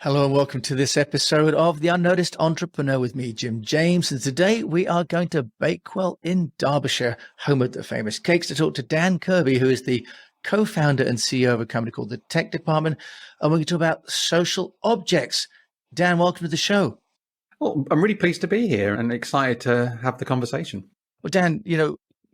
Hello and welcome to this episode of The Unnoticed Entrepreneur with me, Jim James. And today we are going to Bakewell in Derbyshire, home of the famous cakes, to talk to Dan Kirby, who is the co-founder and CEO of a company called the Tech Department. And we're going to talk about social objects. Dan, welcome to the show. Well, I'm really pleased to be here and excited to have the conversation. Well, Dan,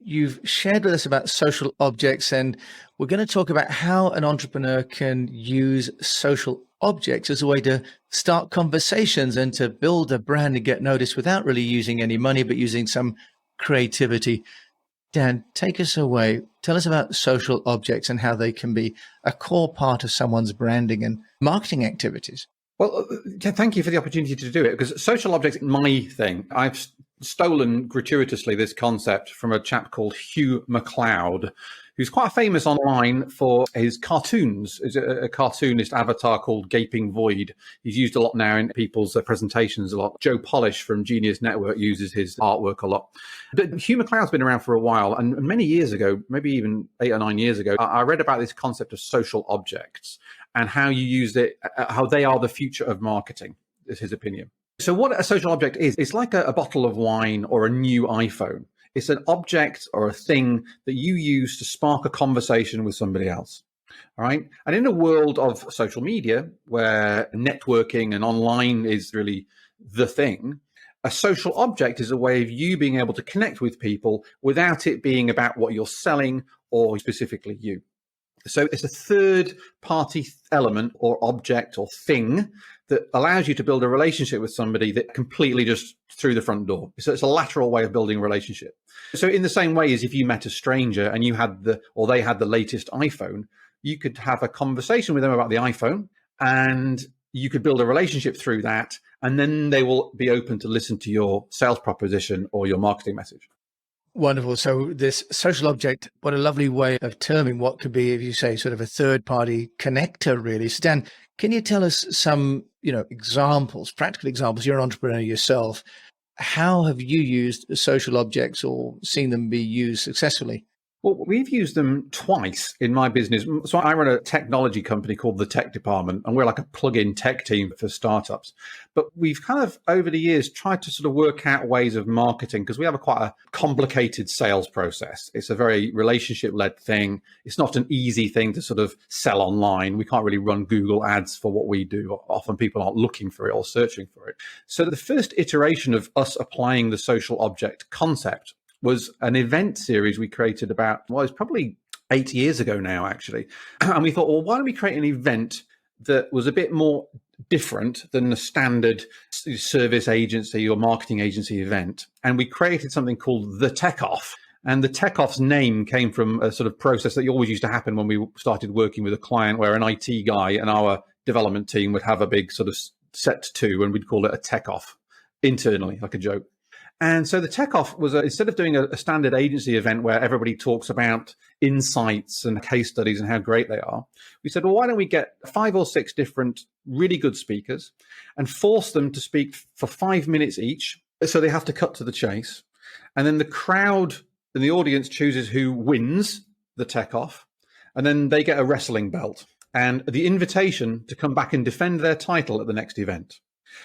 you've shared with us about social objects, and we're going to talk about how an entrepreneur can use social objects as a way to start conversations and to build a brand and get noticed without really using any money, but using some creativity. Dan, take us away. Tell us about social objects and how they can be a core part of someone's branding and marketing activities. Well, thank you for the opportunity to do it, because social objects, my thing. I've stolen gratuitously this concept from a chap called Hugh MacLeod, who's quite famous online for his cartoons. Is a cartoonist avatar called Gaping Void. He's used a lot now in people's presentations a lot. Joe Polish from Genius Network uses his artwork a lot. But Hugh MacLeod's been around for a while, and many years ago, maybe even 8 or 9 years ago, I read about this concept of social objects and how you use it, how they are the future of marketing, is his opinion. So what a social object is, it's like a bottle of wine or a new iPhone. It's an object or a thing that you use to spark a conversation with somebody else. All right. And in a world of social media where networking and online is really the thing, a social object is a way of you being able to connect with people without it being about what you're selling or specifically you. So it's a third party element or object or thing that allows you to build a relationship with somebody that completely just through the front door. So it's a lateral way of building a relationship. So in the same way as if you met a stranger and you had they had the latest iPhone, you could have a conversation with them about the iPhone and you could build a relationship through that. And then they will be open to listen to your sales proposition or your marketing message. Wonderful. So this social object, what a lovely way of terming what could be, if you say, sort of a third-party connector, really. So Dan, can you tell us some, examples, practical examples? You're an entrepreneur yourself. How have you used social objects or seen them be used successfully? Well, we've used them twice in my business. So I run a technology company called the Tech Department, and we're like a plug-in tech team for startups. But we've kind of, over the years, tried to sort of work out ways of marketing because we have quite a complicated sales process. It's a very relationship-led thing. It's not an easy thing to sort of sell online. We can't really run Google ads for what we do. Often people aren't looking for it or searching for it. So the first iteration of us applying the social object concept was an event series we created about, it's probably 8 years ago now, actually. And we thought, well, why don't we create an event that was a bit more different than the standard service agency or marketing agency event? And we created something called the Tech Off. And the Tech Off's name came from a sort of process that always used to happen when we started working with a client where an IT guy and our development team would have a big sort of set to, and we'd call it a Tech Off internally, like a joke. And so the Tech Off was, instead of doing a standard agency event where everybody talks about insights and case studies and how great they are, we said, well, why don't we get 5 or 6 different really good speakers and force them to speak for 5 minutes each, so they have to cut to the chase. And then the crowd and the audience chooses who wins the Tech Off, and then they get a wrestling belt and the invitation to come back and defend their title at the next event.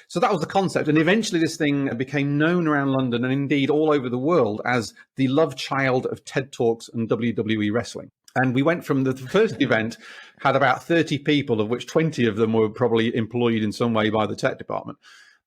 So that was the concept. And eventually this thing became known around London and indeed all over the world as the love child of TED Talks and WWE wrestling. And we went from the first event, had about 30 people, of which 20 of them were probably employed in some way by the tech department.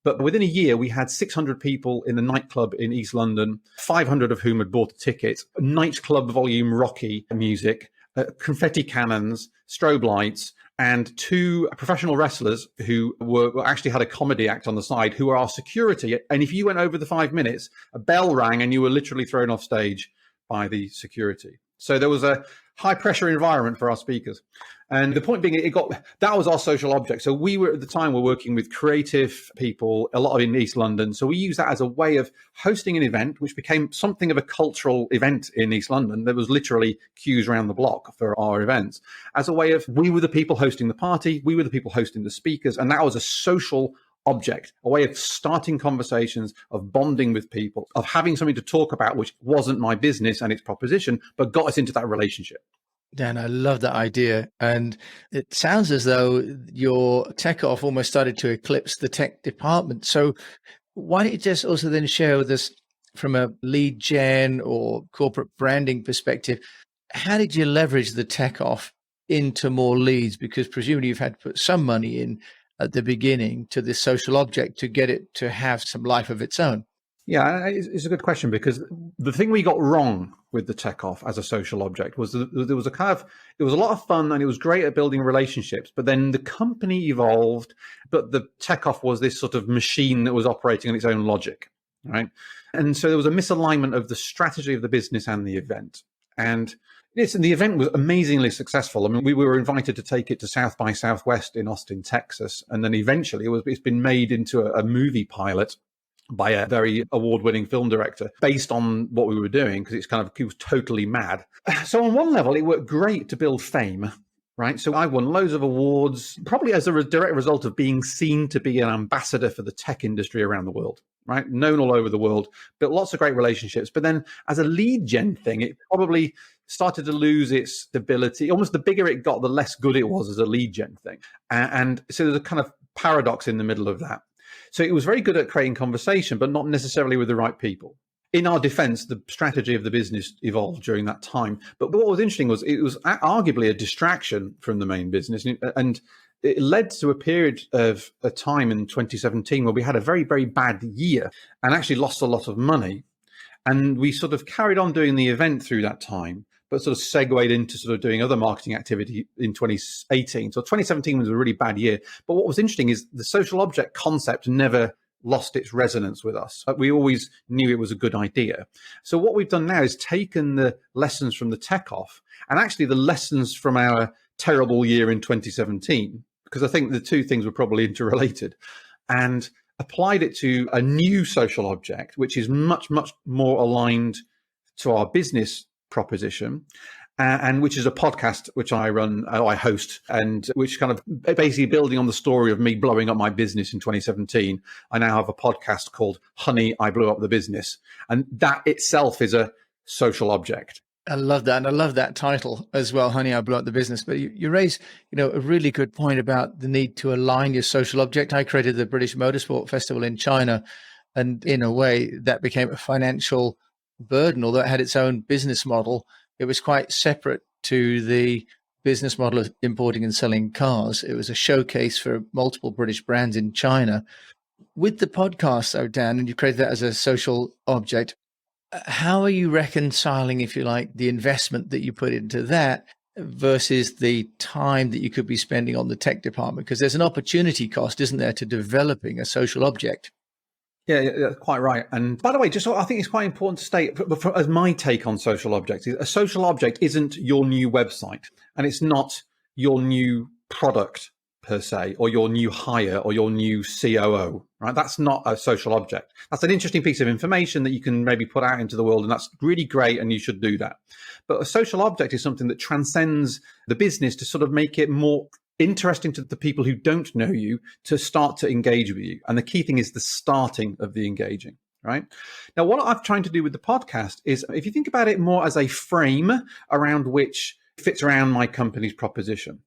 But within a year, we had 600 people in a nightclub in East London, 500 of whom had bought a ticket, nightclub volume Rocky music, confetti cannons, strobe lights, and 2 professional wrestlers who actually had a comedy act on the side, who were our security. And if you went over the 5 minutes, a bell rang and you were literally thrown off stage by the security. So there was a high pressure environment for our speakers. And the point being, that was our social object. So we were at the time, we're working with creative people, a lot in East London. So we used that as a way of hosting an event, which became something of a cultural event in East London. There was literally queues around the block for our events, as a way of, we were the people hosting the party, we were the people hosting the speakers. And that was a social object, a way of starting conversations, of bonding with people, of having something to talk about, which wasn't my business and its proposition, but got us into that relationship. Dan, I love that idea. And it sounds as though your tech off almost started to eclipse the tech department. So why don't you just also then share with us from a lead gen or corporate branding perspective, how did you leverage the tech off into more leads? Because presumably you've had to put some money in at the beginning to this social object to get it to have some life of its own. Yeah, it's a good question, because the thing we got wrong with the tech off as a social object was that there was it was a lot of fun and it was great at building relationships, but then the company evolved, but the tech off was this sort of machine that was operating on its own logic, right? And so there was a misalignment of the strategy of the business and the event. And listen, the event was amazingly successful. I mean, we were invited to take it to South by Southwest in Austin, Texas, and then eventually it's been made into a movie pilot by a very award-winning film director based on what we were doing, because it was totally mad. So on one level, it worked great to build fame, right? So I won loads of awards, probably as a direct result of being seen to be an ambassador for the tech industry around the world, right? Known all over the world, built lots of great relationships. But then as a lead gen thing, it probably started to lose its stability. Almost the bigger it got, the less good it was as a lead gen thing. And so there's a kind of paradox in the middle of that. So it was very good at creating conversation, but not necessarily with the right people. In our defense, the strategy of the business evolved during that time. But what was interesting was it was arguably a distraction from the main business. And it led to a period of a time in 2017 where we had a very, very bad year and actually lost a lot of money. And we sort of carried on doing the event through that time, but sort of segued into sort of doing other marketing activity in 2018. So 2017 was a really bad year. But what was interesting is the social object concept never lost its resonance with us. We always knew it was a good idea. So what we've done now is taken the lessons from the tech off and actually the lessons from our terrible year in 2017, because I think the two things were probably interrelated, and applied it to a new social object, which is much, much more aligned to our business proposition, and which is a podcast which I run, I host, and which kind of basically building on the story of me blowing up my business in 2017. I now have a podcast called Honey, I Blew Up the Business. And that itself is a social object. I love that. And I love that title as well, Honey, I Blew Up the Business. But you raise, a really good point about the need to align your social object. I created the British Motorsport Festival in China, and in a way that became a financial burden. Although it had its own business model, it was quite separate to the business model of importing and selling cars. It was a showcase for multiple British brands in China. With the podcast, though, Dan, and you created that as a social object, how are you reconciling, if you like, the investment that you put into that versus the time that you could be spending on the tech department? Because there's an opportunity cost, isn't there, to developing a social object? Yeah, quite right. And by the way, I think it's quite important to state, as my take on social objects, a social object isn't your new website, and it's not your new product per se, or your new hire, or your new COO, right? That's not a social object. That's an interesting piece of information that you can maybe put out into the world, and that's really great, and you should do that. But a social object is something that transcends the business to sort of make it more interesting to the people who don't know you to start to engage with you. And the key thing is the starting of the engaging, right? Now, what I'm trying to do with the podcast is, if you think about it more as a frame around which fits around my company's proposition.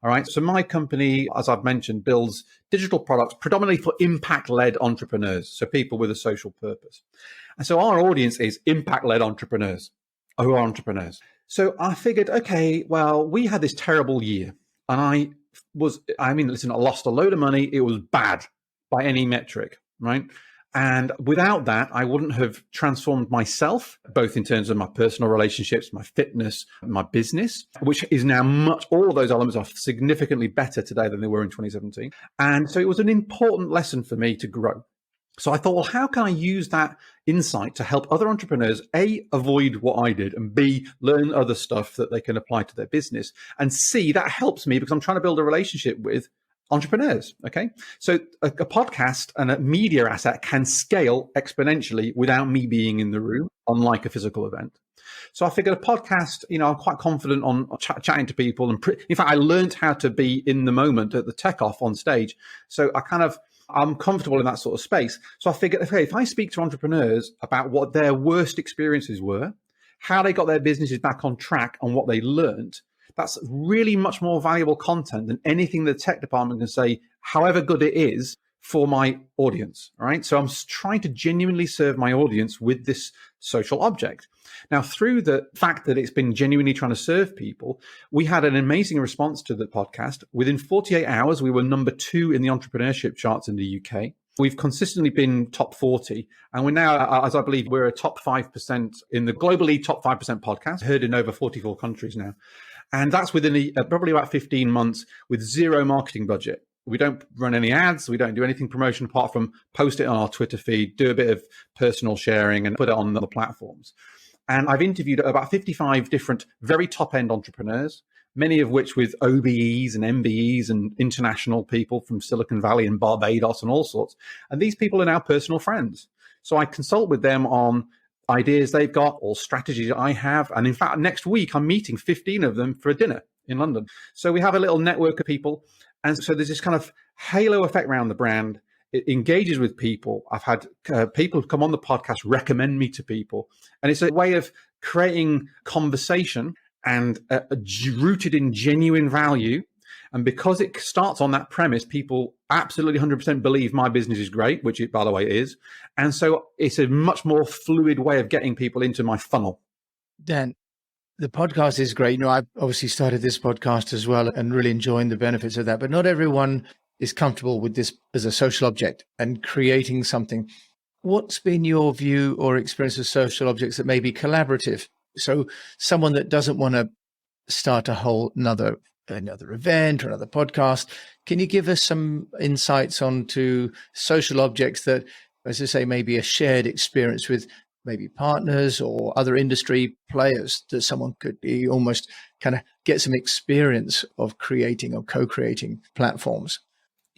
All right. So my company, as I've mentioned, builds digital products predominantly for impact-led entrepreneurs. So people with a social purpose. And so our audience is impact-led entrepreneurs who are entrepreneurs. So I figured, okay, well, we had this terrible year, and I lost a load of money. It was bad by any metric, right? And without that, I wouldn't have transformed myself, both in terms of my personal relationships, my fitness, my business, which is now all of those elements are significantly better today than they were in 2017. And so it was an important lesson for me to grow. So I thought, well, how can I use that insight to help other entrepreneurs, A, avoid what I did, and B, learn other stuff that they can apply to their business, and C, that helps me because I'm trying to build a relationship with entrepreneurs. Okay. So a podcast and a media asset can scale exponentially without me being in the room, unlike a physical event. So I figured a podcast, I'm quite confident on chatting to people. And in fact, I learned how to be in the moment at the tech off on stage. So I'm comfortable in that sort of space. So I figured, okay, if I speak to entrepreneurs about what their worst experiences were, how they got their businesses back on track and what they learned, That's really much more valuable content than anything the tech department can say, however good it is, for my audience, right? So I'm trying to genuinely serve my audience with this social object. Now, through the fact that it's been genuinely trying to serve people, we had an amazing response to the podcast. Within 48 hours, we were number 2 in the entrepreneurship charts in the UK. We've consistently been top 40, and we're now, as I believe, we're a top 5% in the globally top 5% podcast, heard in over 44 countries now. And that's within probably about 15 months with zero marketing budget. We don't run any ads. We don't do anything promotion apart from post it on our Twitter feed, do a bit of personal sharing and put it on the platforms. And I've interviewed about 55 different very top-end entrepreneurs, many of which with OBEs and MBEs and international people from Silicon Valley and Barbados and all sorts. And these people are now personal friends. So I consult with them on ideas they've got or strategies I have. And in fact, next week, I'm meeting 15 of them for a dinner in London. So we have a little network of people. And so there's this kind of halo effect around the brand. It engages with people. I've had people come on the podcast recommend me to people. And it's a way of creating conversation and rooted in genuine value. And because it starts on that premise, people absolutely 100% believe my business is great, which it, by the way, is. And so it's a much more fluid way of getting people into my funnel. Dan, the podcast is great. I've obviously started this podcast as well and really enjoying the benefits of that. But not everyone is comfortable with this as a social object and creating something. What's been your view or experience of social objects that may be collaborative? So someone that doesn't want to start a whole another event or another podcast, can you give us some insights onto social objects that, as I say, maybe a shared experience with maybe partners or other industry players that someone could be almost kind of get some experience of creating or co-creating platforms?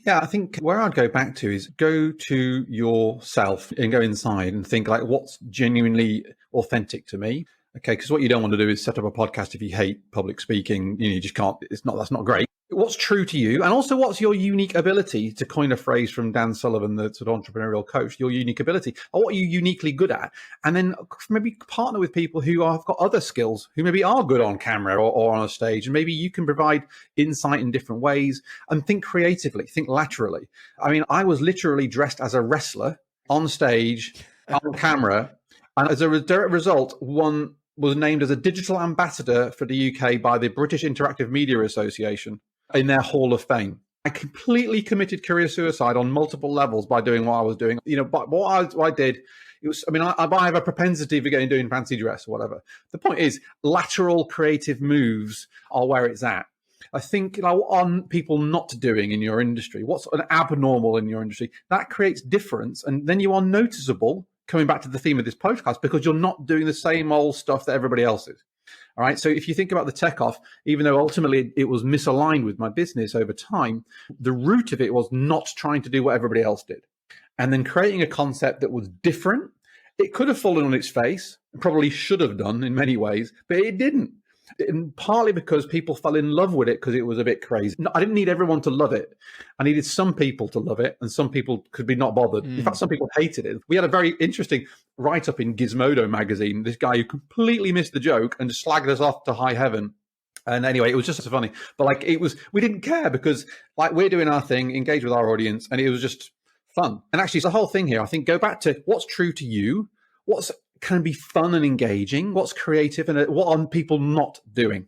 Yeah, I think where I'd go back to is go to yourself and go inside and think like, what's genuinely authentic to me? Okay, because what you don't want to do is set up a podcast if you hate public speaking. You just can't. That's not great. What's true to you, and also what's your unique ability? To coin a phrase from Dan Sullivan, the sort of entrepreneurial coach, your unique ability, or what are you uniquely good at? And then maybe partner with people who have got other skills, who maybe are good on camera or on a stage, and maybe you can provide insight in different ways. And think creatively, think laterally. I mean, I was literally dressed as a wrestler on stage, on camera, and as a direct result, one was named as a digital ambassador for the UK by the British Interactive Media Association in their Hall of Fame. I completely committed career suicide on multiple levels by doing what I was doing. But what I did, it was, I have a propensity for doing fancy dress or whatever. The point is, lateral creative moves are where it's at. I think on people not doing in your industry, what's an abnormal in your industry, that creates difference. And then you are noticeable, coming back to the theme of this podcast, because you're not doing the same old stuff that everybody else is. All right. So if you think about the tech off, even though ultimately it was misaligned with my business over time, the root of it was not trying to do what everybody else did. And then creating a concept that was different. It could have fallen on its face, probably should have done in many ways, but it didn't. And partly because people fell in love with it because it was a bit crazy. I didn't need everyone to love it. I needed some people to love it, and some people could be not bothered. In fact, some people hated it. We had a very interesting write-up in Gizmodo magazine, this guy who completely missed the joke and just slagged us off to high heaven. And anyway, it was just so funny. But we didn't care because we're doing our thing, engage with our audience, and it was just fun. And actually, it's the whole thing here. I think go back to what's true to you, what's can be fun and engaging, what's creative, and what are people not doing.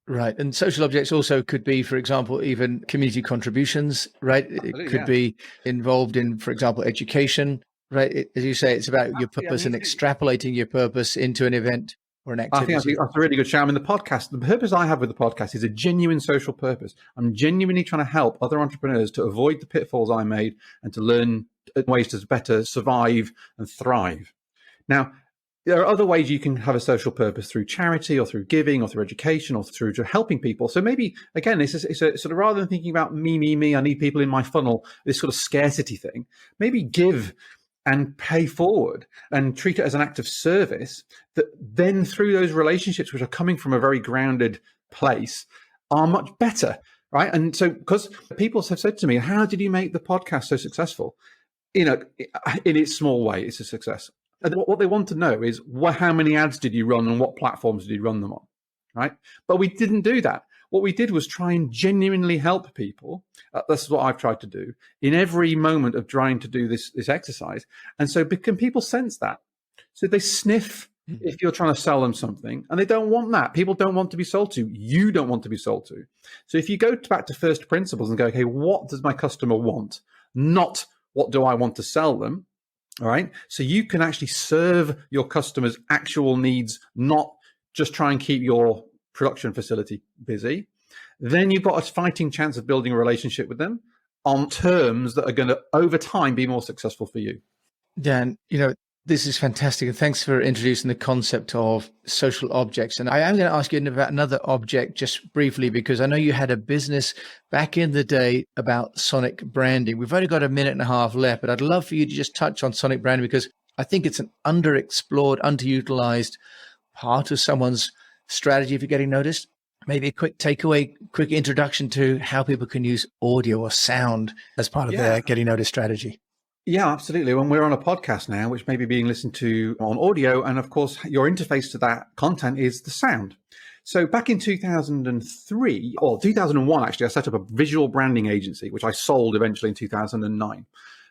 Right. And social objects also could be, for example, even community contributions, right? It could be involved in, for example, education, right? As you say, it's about your purpose and extrapolating your purpose into an event or an activity. I think that's a really good shout. The podcast, the purpose I have with the podcast is a genuine social purpose. I'm genuinely trying to help other entrepreneurs to avoid the pitfalls I made and to learn ways to better survive and thrive. Now, there are other ways you can have a social purpose through charity or through giving or through education or through helping people. So maybe, again, it's a sort of rather than thinking about me, I need people in my funnel, this sort of scarcity thing, maybe give and pay forward and treat it as an act of service that then through those relationships, which are coming from a very grounded place, are much better, right? And so because people have said to me, how did you make the podcast so successful? In its small way, it's a success. And what they want to know is how many ads did you run and what platforms did you run them on, right? But we didn't do that. what we did was try and genuinely help people. This is what I've tried to do in every moment of trying to do this exercise. And so can people sense that? So they sniff if you're trying to sell them something, and they don't want that. People don't want to be sold to. You don't want to be sold to. So if you go back to first principles and go, okay, what does my customer want? Not what do I want to sell them? All right. So you can actually serve your customers' actual needs, not just try and keep your production facility busy. Then you've got a fighting chance of building a relationship with them on terms that are going to, over time, be more successful for you. Dan, this is fantastic. And thanks for introducing the concept of social objects. And I am going to ask you about another object just briefly, because I know you had a business back in the day about sonic branding. We've only got a minute and a half left, but I'd love for you to just touch on sonic branding, because I think it's an underexplored, underutilized part of someone's strategy for getting noticed. Maybe a quick takeaway, quick introduction to how people can use audio or sound as part of their getting noticed strategy. Yeah, absolutely. When we're on a podcast now, which may be being listened to on audio, and of course, your interface to that content is the sound. So back in 2003, or 2001, actually, I set up a visual branding agency, which I sold eventually in 2009.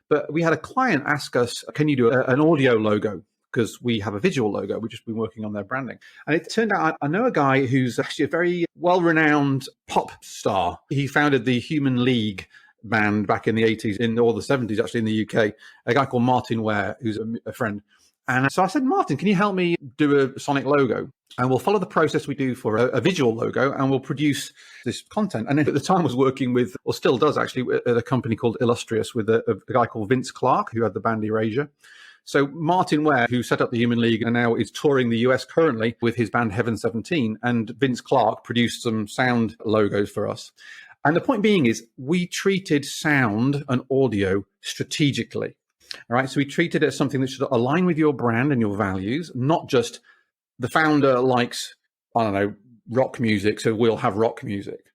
But we had a client ask us, can you do an audio logo? Because we have a visual logo. We've just been working on their branding. And it turned out I know a guy who's actually a very well-renowned pop star. He founded the Human League band back in the 80s, or the 70s, actually, in the UK, a guy called Martin Ware, who's a friend. And so I said, Martin, can you help me do a sonic logo? And we'll follow the process we do for a visual logo, and we'll produce this content. And at the time was working with, or still does actually, at a company called Illustrious with a guy called Vince Clarke, who had the band Erasure. So Martin Ware, who set up the Human League and now is touring the US currently with his band Heaven 17, and Vince Clarke produced some sound logos for us. And the point being is we treated sound and audio strategically. All right. So we treated it as something that should align with your brand and your values, not just the founder likes, I don't know, rock music, so we'll have rock music.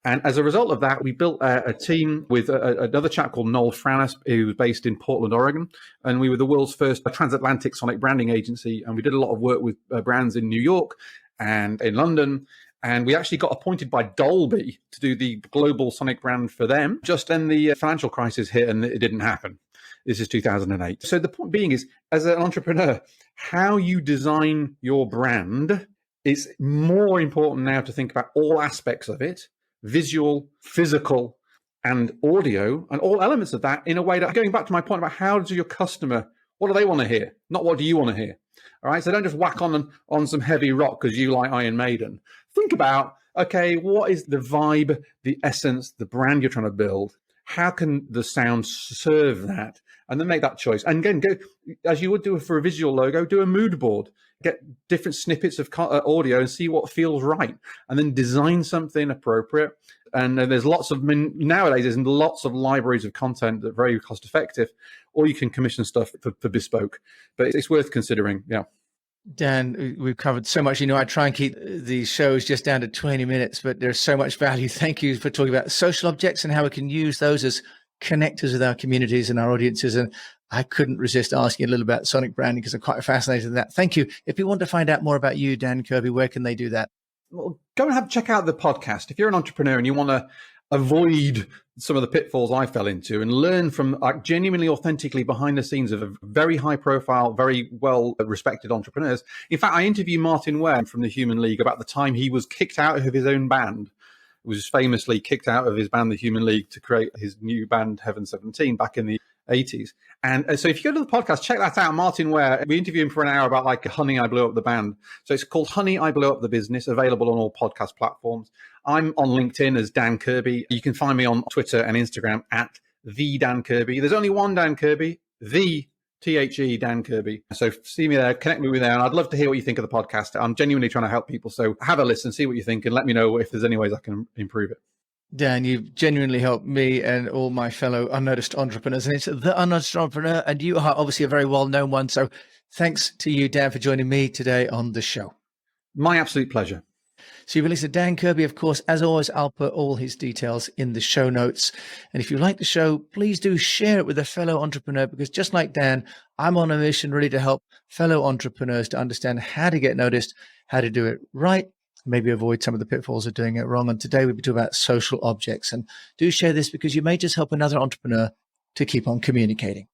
And as a result of that, we built a team with another chap called Noel Franis, who was based in Portland, Oregon. And we were the world's first transatlantic sonic branding agency. And we did a lot of work with brands in New York and in London. And we actually got appointed by Dolby to do the global sonic brand for them. Just then the financial crisis hit and it didn't happen. This is 2008. So the point being is, as an entrepreneur, how you design your brand is more important now to think about all aspects of it, visual, physical, and audio, and all elements of that in a way that, going back to my point about how does your customer, what do they want to hear? Not what do you want to hear? All right. So don't just whack on some heavy rock because you like Iron Maiden. Think about, okay, what is the vibe, the essence, the brand you're trying to build? How can the sound serve that? And then make that choice. And again, go as you would do for a visual logo, do a mood board, get different snippets of audio and see what feels right. And then design something appropriate. And there's nowadays, there's lots of libraries of content that are very cost effective, or you can commission stuff for bespoke. But it's worth considering. Yeah. Dan, we've covered so much. I try and keep these shows just down to 20 minutes, but there's so much value. Thank you for talking about social objects and how we can use those as connectors with our communities and our audiences. And I couldn't resist asking a little about sonic branding because I'm quite fascinated in that. Thank you. If you want to find out more about you, Dan Kirby, where can they do that? Well, go and check out the podcast. If you're an entrepreneur and you want to avoid some of the pitfalls I fell into and learn from genuinely, authentically behind the scenes of very high profile, very well respected entrepreneurs. In fact, I interviewed Martin Ware from the Human League about the time he was kicked out of his own band. He was famously kicked out of his band, the Human League, to create his new band, Heaven 17, back in the 80s. And so if you go to the podcast, check that out. Martin Ware, we interviewed him for an hour about Honey, I Blew Up the Band. So it's called Honey, I Blew Up the Business, available on all podcast platforms. I'm on LinkedIn as Dan Kirby. You can find me on Twitter and Instagram at the Dan Kirby. There's only one Dan Kirby, the THE Dan Kirby. So see me there, connect me with there. And I'd love to hear what you think of the podcast. I'm genuinely trying to help people. So have a listen, see what you think, and let me know if there's any ways I can improve it. Dan, you've genuinely helped me and all my fellow unnoticed entrepreneurs. And it's the unnoticed entrepreneur, and you are obviously a very well-known one. So thanks to you, Dan, for joining me today on the show. My absolute pleasure. So you've listened to Dan Kirby. Of course, as always, I'll put all his details in the show notes. And if you like the show, please do share it with a fellow entrepreneur, because just like Dan, I'm on a mission really to help fellow entrepreneurs to understand how to get noticed, how to do it right, maybe avoid some of the pitfalls of doing it wrong. And today we'll be talking about social objects. And do share this because you may just help another entrepreneur to keep on communicating.